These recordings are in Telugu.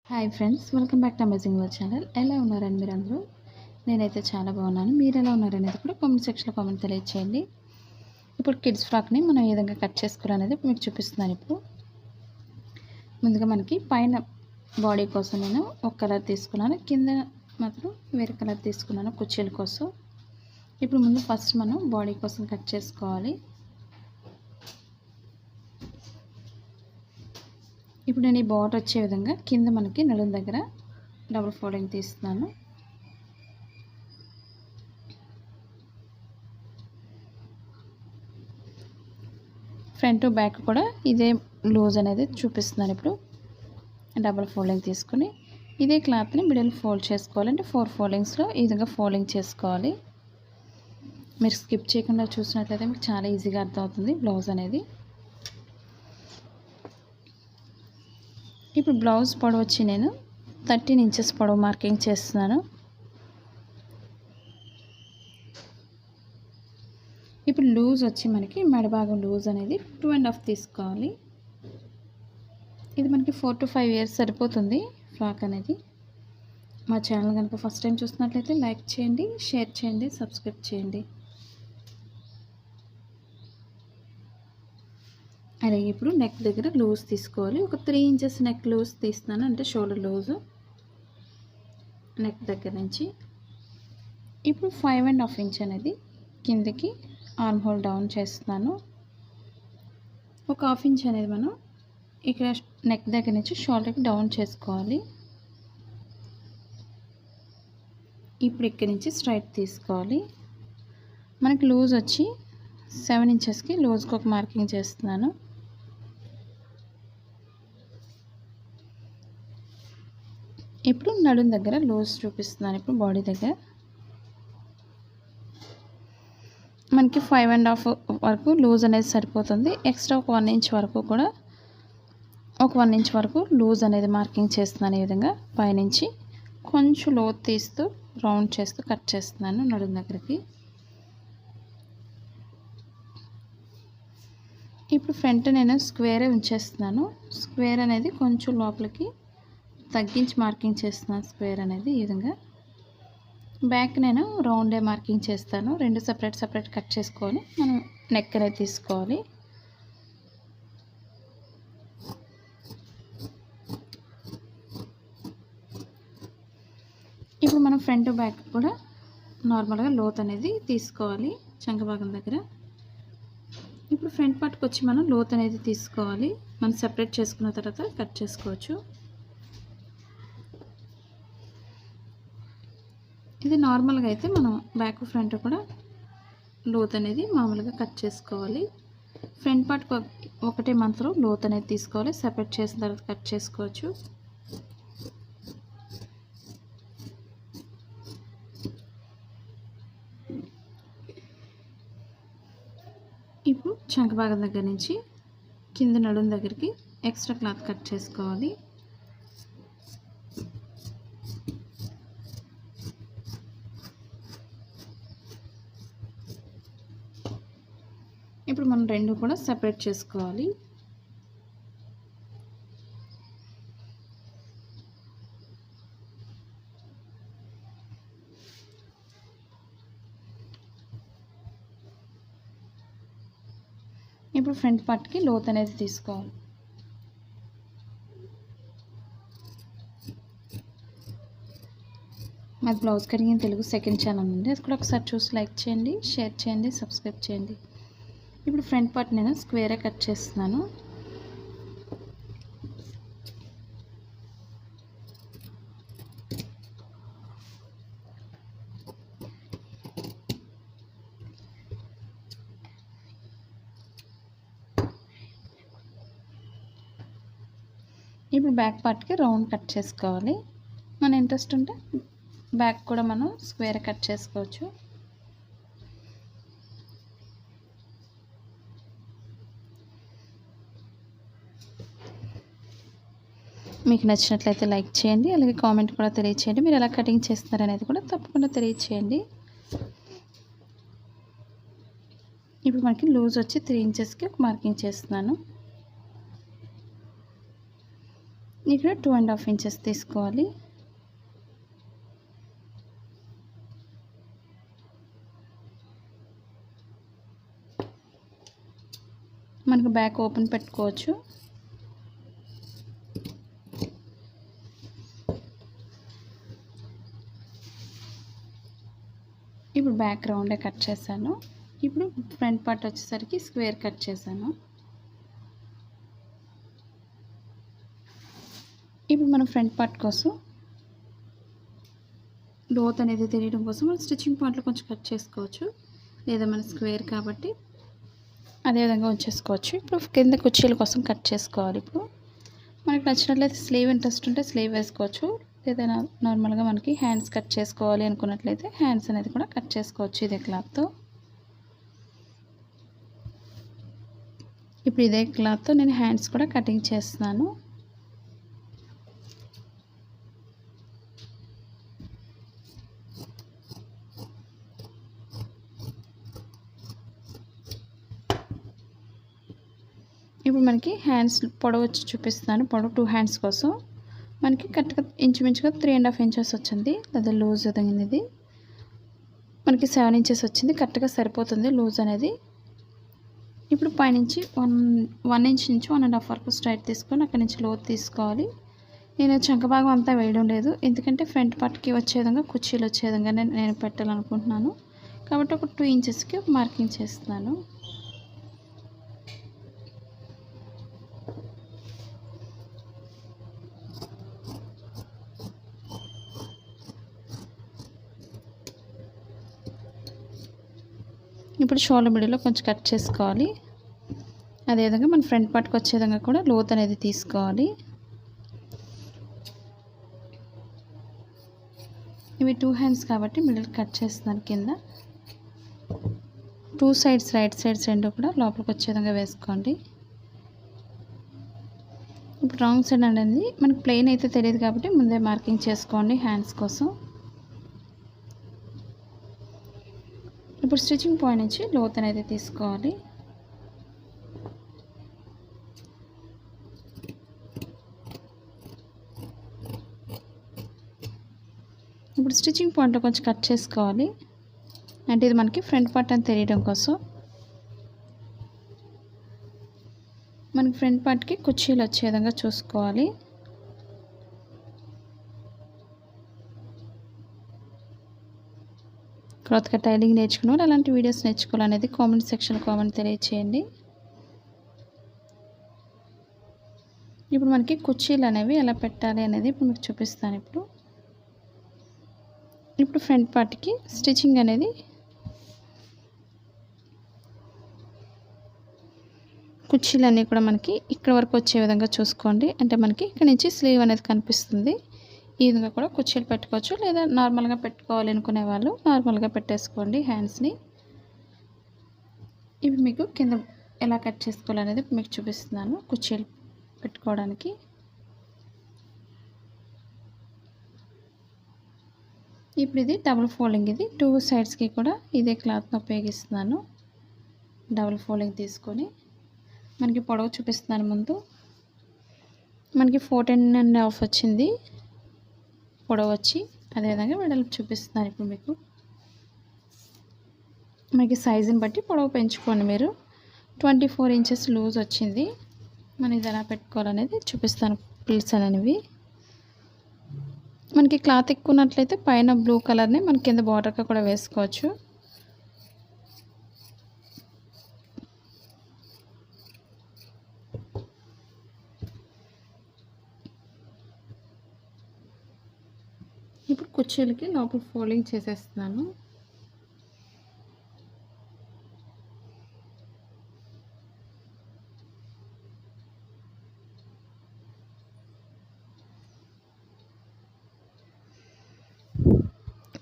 Hi friends, welcome back to amazing world channel. ఎలా ఉన్నారండి మీరందరూ? నేనైతే చాలా బాగున్నాను. మీరు ఎలా ఉన్నారనేది కూడా కామెంట్ సెక్షన్లో కామెంట్ తెలియచేయండి. ఇప్పుడు కిడ్స్ ఫ్రాక్ని మనం ఏ విధంగా కట్ చేసుకోవాలనేది మీకు చూపిస్తున్నాను. ఇప్పుడు ముందుగా మనకి పైన బాడీ కోసం నేను ఒక కలర్ తీసుకున్నాను, కింద మాత్రం వేరే కలర్ తీసుకున్నాను కుర్చీల కోసం. ఇప్పుడు ముందు ఫస్ట్ మనం బాడీ కోసం కట్ చేసుకోవాలి. ఇప్పుడు నేను ఈ బార్డర్ వచ్చే విధంగా కింద మనకి నడుము దగ్గర డబుల్ ఫోల్డింగ్ తీస్తున్నాను. ఫ్రంట్ టు బ్యాక్ కూడా ఇదే లూజ్ అనేది చూపిస్తున్నాను. ఇప్పుడు డబుల్ ఫోల్డింగ్ తీసుకుని ఇదే క్లాత్ని మిడిల్ ఫోల్డ్ చేసుకోవాలంటే 4 ఫోల్డింగ్స్లో ఈ విధంగా ఫోల్డింగ్ చేసుకోవాలి. మీరు స్కిప్ చేయకుండా చూసినట్లయితే మీకు చాలా ఈజీగా అర్థమవుతుంది బ్లౌజ్ అనేది. ఇప్పుడు బ్లౌజ్ పొడవు వచ్చి నేను 13 ఇంచెస్ పొడవు మార్కింగ్ చేస్తున్నాను. ఇప్పుడు లూజ్ వచ్చి మనకి మెడభాగం లూజ్ అనేది 2.5 తీసుకోవాలి. ఇది మనకి 4 to 5 ఇయర్స్ సరిపోతుంది ఫ్రాక్ అనేది. మా ఛానల్ కనుక ఫస్ట్ టైం చూస్తున్నట్లయితే లైక్ చేయండి, షేర్ చేయండి, సబ్స్క్రైబ్ చేయండి. అలాగే ఇప్పుడు నెక్ దగ్గర లూజ్ తీసుకోవాలి. ఒక 3 ఇంచెస్ నెక్ లూజ్ తీస్తున్నాను, అంటే షోల్డర్ లూజు నెక్ దగ్గర నుంచి. ఇప్పుడు 5.5 ఇంచ్ అనేది కిందకి ఆర్మ్ హోల్ డౌన్ చేస్తున్నాను. ఒక 1/2 ఇంచ్ అనేది మనం ఇక్కడ నెక్ దగ్గర నుంచి షోల్డర్కి డౌన్ చేసుకోవాలి. ఇప్పుడు ఇక్కడి నుంచి స్ట్రైట్ తీసుకోవాలి. మనకి లూజ్ వచ్చి 7 ఇంచెస్కి లూజ్కి ఒక మార్కింగ్ చేస్తున్నాను. ఇప్పుడు నడుం దగ్గర లూజ్ చూపిస్తున్నాను. ఇప్పుడు బాడీ దగ్గర మనకి 5.5 వరకు లూజ్ అనేది సరిపోతుంది. ఎక్స్ట్రా ఒక 1 ఇంచ్ వరకు కూడా ఒక 1 ఇంచ్ వరకు లూజ్ అనేది మార్కింగ్ చేస్తున్నాను. ఈ విధంగా పైనుంచి కొంచెం లోతు తీస్తూ రౌండ్ చేస్తూ కట్ చేస్తున్నాను నడుం దగ్గరికి. ఇప్పుడు ఫ్రంట్ నేను స్క్వేరే ఉంచేస్తున్నాను. స్క్వేర్ అనేది కొంచెం లోపలికి తగ్గించి మార్కింగ్ చేస్తున్నాను. స్క్వేర్ అనేది ఈ విధంగా. బ్యాక్ నేను రౌండే మార్కింగ్ చేస్తాను. రెండు సపరేట్ కట్ చేసుకొని మనం నెక్ అనేది తీసుకోవాలి. ఇప్పుడు మనం ఫ్రంట్ బ్యాక్ కూడా నార్మల్గా లోత్ అనేది తీసుకోవాలి చంక భాగం దగ్గర. ఇప్పుడు ఫ్రంట్ పార్ట్కి వచ్చి మనం లోత్ అనేది తీసుకోవాలి. మనం సెపరేట్ చేసుకున్న తర్వాత కట్ చేసుకోవచ్చు. ఇది నార్మల్గా అయితే మనం బ్యాక్ ఫ్రంట్ కూడా లోత్ అనేది మామూలుగా కట్ చేసుకోవాలి. ఫ్రంట్ పార్ట్ ఒకటే మాత్రం లోత్ అనేది తీసుకోవాలి. సెపరేట్ చేసిన తర్వాత కట్ చేసుకోవచ్చు. ఇప్పుడు చంక భాగం దగ్గర నుంచి కింద నడుం దగ్గరికి ఎక్స్ట్రా క్లాత్ కట్ చేసుకోవాలి. ఇప్పుడు మనం రెండు కూడా సెపరేట్ చేసుకోవాలి. ఇప్పుడు ఫ్రంట్ పార్ట్కి లోత్ అనేది తీసుకోవాలి. మాది blouse cutting in Telugu second channel ఉంది. అది కూడా ఒకసారి చూసి లైక్ చేయండి, షేర్ చేయండి, సబ్స్క్రైబ్ చేయండి. ఇప్పుడు ఫ్రంట్ పార్ట్ నేను స్క్వేరే కట్ చేస్తున్నాను. ఇప్పుడు బ్యాక్ పార్ట్కి రౌండ్ కట్ చేసుకోవాలి. మన ఇంట్రెస్ట్ ఉంటే బ్యాక్ కూడా మనం స్క్వేర్ కట్ చేసుకోవచ్చు. మీకు నచ్చినట్లయితే లైక్ చేయండి, అలాగే కామెంట్ కూడా తెలియచేయండి. మీరు ఎలా కటింగ్ చేస్తున్నారనేది కూడా తప్పకుండా తెలియచేయండి. ఇప్పుడు మనకి లూజ్ వచ్చి 3 ఇంచెస్కి ఒక మార్కింగ్ చేస్తున్నాను. ఇక్కడ 2.5 ఇంచెస్ తీసుకోవాలి. మనకు బ్యాక్ ఓపెన్ పెట్టుకోవచ్చు. ఇప్పుడు బ్యాక్ రౌండే కట్ చేశాను. ఇప్పుడు ఫ్రంట్ పార్ట్ వచ్చేసరికి స్క్వేర్ కట్ చేశాను. ఇప్పుడు మనం ఫ్రంట్ పార్ట్ కోసం డోత్ అనేది తెలియడం కోసం మనం స్టిచ్చింగ్ పార్ట్లో కొంచెం కట్ చేసుకోవచ్చు, లేదా మన స్క్వేర్ కాబట్టి అదేవిధంగా ఉంచేసుకోవచ్చు. ఇప్పుడు కింద కుర్చీల కోసం కట్ చేసుకోవాలి. ఇప్పుడు మనకు నచ్చినట్లయితే స్లీవ్ ఇంట్రెస్ట్ ఉంటే స్లీవ్ వేసుకోవచ్చు, లేదా నార్మల్గా మనకి హ్యాండ్స్ కట్ చేసుకోవాలి అనుకున్నట్లయితే హ్యాండ్స్ అనేది కూడా కట్ చేసుకోవచ్చు ఇదే క్లాత్తో. ఇప్పుడు ఇదే క్లాత్తో నేను హ్యాండ్స్ కూడా కటింగ్ చేస్తున్నాను. ఇప్పుడు మనకి హ్యాండ్స్ పొడవు వచ్చి చూపిస్తున్నాను. పొడవు 2 హ్యాండ్స్ కోసం మనకి కరెక్ట్గా ఇంచుమించుగా 3.5 ఇంచెస్ వచ్చింది, లేదా లూజ్ ఇది మనకి 7 ఇంచెస్ వచ్చింది. కరెక్ట్గా సరిపోతుంది లూజ్ అనేది. ఇప్పుడు పైనుంచి 1 ఇంచ్ నుంచి 1.5 వరకు స్ట్రైట్ తీసుకొని అక్కడి నుంచి లోతు తీసుకోవాలి. నేను చంక భాగం అంతా వేయడం లేదు, ఎందుకంటే ఫ్రంట్ పార్ట్కి వచ్చే విధంగా కుర్చీలు వచ్చే విధంగానే నేను పెట్టాలనుకుంటున్నాను కాబట్టి ఒక 2 ఇంచెస్కి మార్కింగ్ చేస్తున్నాను. ఇప్పుడు షోల్డర్ మిడిల్లో కొంచెం కట్ చేసుకోవాలి. అదేవిధంగా మన ఫ్రంట్ పార్ట్కి వచ్చే విధంగా కూడా లోత్ అనేది తీసుకోవాలి. ఇవి 2 హ్యాండ్స్ కాబట్టి మిడిల్ కట్ చేస్తున్నాను. కింద 2 సైడ్స్ రైట్ సైడ్స్ రెండు కూడా లోపలికి వచ్చే విధంగా వేసుకోండి. ఇప్పుడు రాంగ్ సైడ్ అనేది మనకి ప్లెయిన్ అయితే తెలియదు కాబట్టి ముందే మార్కింగ్ చేసుకోండి హ్యాండ్స్ కోసం. ఇప్పుడు స్టిచ్చింగ్ పాయింట్ నుంచి లోత్ అనేది తీసుకోవాలి. ఇప్పుడు స్టిచ్చింగ్ పాయింట్లో కొంచెం కట్ చేసుకోవాలి, అంటే ఇది మనకి ఫ్రంట్ పార్ట్ అని తెలియడం కోసం. మనకి ఫ్రంట్ పార్ట్కి కుర్చీలు వచ్చే విధంగా చూసుకోవాలి. క్లాత్గా టైలింగ్ నేర్చుకున్న అలాంటి వీడియోస్ నేర్చుకోవాలనేది కామెంట్ సెక్షన్లో కామెంట్ తెలియచేయండి. ఇప్పుడు మనకి కుర్చీలు అనేవి ఎలా పెట్టాలి అనేది ఇప్పుడు మీకు చూపిస్తాను. ఇప్పుడు ఫ్రంట్ పార్ట్కి స్టిచ్చింగ్ అనేది కుర్చీలన్నీ కూడా మనకి ఇక్కడ వరకు వచ్చే విధంగా చూసుకోండి. అంటే మనకి ఇక్కడ నుంచి స్లీవ్ అనేది కనిపిస్తుంది. ఈ విధంగా కూడా కుర్చీలు పెట్టుకోవచ్చు, లేదా నార్మల్గా పెట్టుకోవాలి అనుకునే వాళ్ళు నార్మల్గా పెట్టేసుకోండి హ్యాండ్స్ని. ఇవి మీకు కింద ఎలా కట్ చేసుకోవాలనేది మీకు చూపిస్తున్నాను కుర్చీలు పెట్టుకోవడానికి. ఇప్పుడు ఇది డబుల్ ఫోల్డింగ్, ఇది 2 సైడ్స్కి కూడా ఇదే క్లాత్ను ఉపయోగిస్తున్నాను. డబుల్ ఫోల్డింగ్ తీసుకొని మనకి పొడవు చూపిస్తున్నాను. ముందు మనకి 14.5 వచ్చింది పొడవు వచ్చి, అదేవిధంగా వెడల్పు చూపిస్తున్నాను. ఇప్పుడు మీకు మనకి సైజుని బట్టి పొడవు పెంచుకోండి. మీరు 24 ఇంచెస్ లూజ్ వచ్చింది. మనం ఇది ఎలా పెట్టుకోవాలనేది చూపిస్తాను. ప్లీట్స్ అనేవి మనకి క్లాత్ ఎక్కువ ఉన్నట్లయితే పైన బ్లూ కలర్ని మన కింద బార్డర్గా కూడా వేసుకోవచ్చు. ఇప్పుడు కుర్చీలకి లోపల ఫోల్డింగ్ చేసేస్తున్నాను.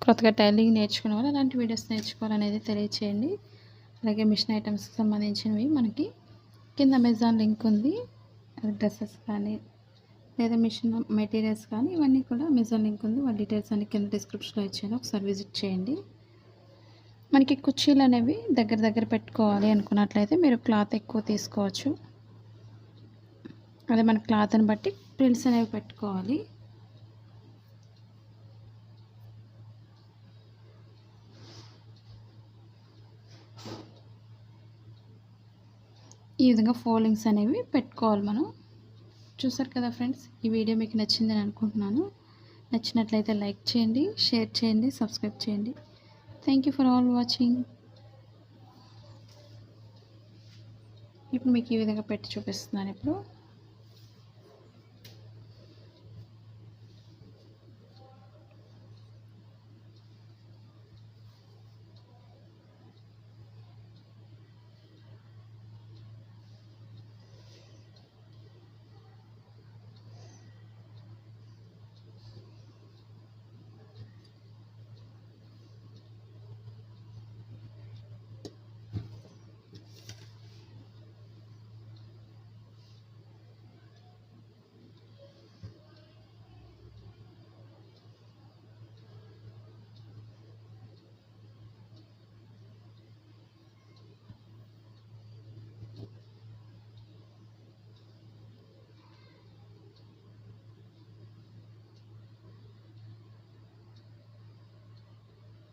కొత్తగా టైలింగ్ నేర్చుకునే వాళ్ళు అలాంటి వీడియోస్ నేర్చుకోవాలనేది తెలియచేయండి. అలాగే మిషన్ ఐటమ్స్కి సంబంధించినవి మనకి కింద అమెజాన్ లింక్ ఉంది. అది డ్రెస్సెస్ కానీ లేదా మిషన్ మెటీరియల్స్ కానీ ఇవన్నీ కూడా అమెజాన్ లింక్ ఉంది. వాళ్ళ డీటెయిల్స్ అన్ని కింద డిస్క్రిప్షన్లో ఇచ్చాను, ఒకసారి విజిట్ చేయండి. మనకి కుర్చీలు అనేవి దగ్గర పెట్టుకోవాలి అనుకున్నట్లయితే మీరు క్లాత్ ఎక్కువ తీసుకోవచ్చు. అదే మన క్లాత్ని బట్టి ప్రిల్స్ అనేవి పెట్టుకోవాలి. ఈ విధంగా ఫోల్డింగ్స్ అనేవి పెట్టుకోవాలి మనం. చూసారు కదా ఫ్రెండ్స్, ఈ వీడియో మీకు నచ్చిందని అనుకుంటున్నాను. నచ్చినట్లయితే లైక్ చేయండి, షేర్ చేయండి, సబ్స్క్రైబ్ చేయండి. Thank you for all watching. ఇప్పుడు మీకు ఈ విధంగా పెట్టి చూపిస్తున్నాను. ఇప్పుడు